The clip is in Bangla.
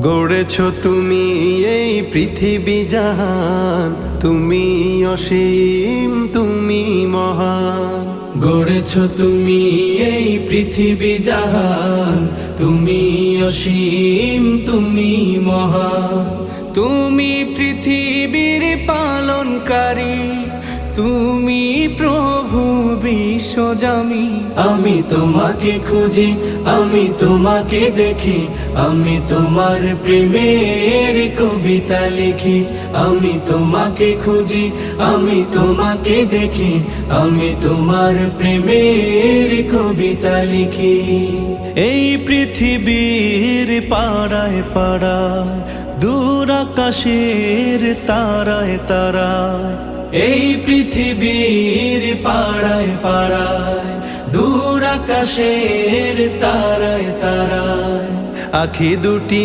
গড়েছ তুমি এই পৃথিবী জাহান, তুমি অসীম তুমি মহান। গড়েছ তুমি এই পৃথিবী জাহান, তুমি অসীম তুমি মহান। তুমি পৃথিবীর পালনকারী, তুমি প্রভু বিশ্বজামি। আমি তোমাকে খুঁজি, আমি তোমাকে দেখি, আমি তোমার প্রেমের কবিতা লিখি। আমি তোমাকে খুঁজি, আমি তোমাকে দেখি, আমি তোমার প্রেমের কবিতা লিখি। এই পৃথিবীর পাড়ায় পাড়ায়, দূর আকাশের তারায় তারায়, এই পৃথিবীর পাড়ায় পাড়ায়, দূর আকাশের তারায় তারায়, আখি দুটি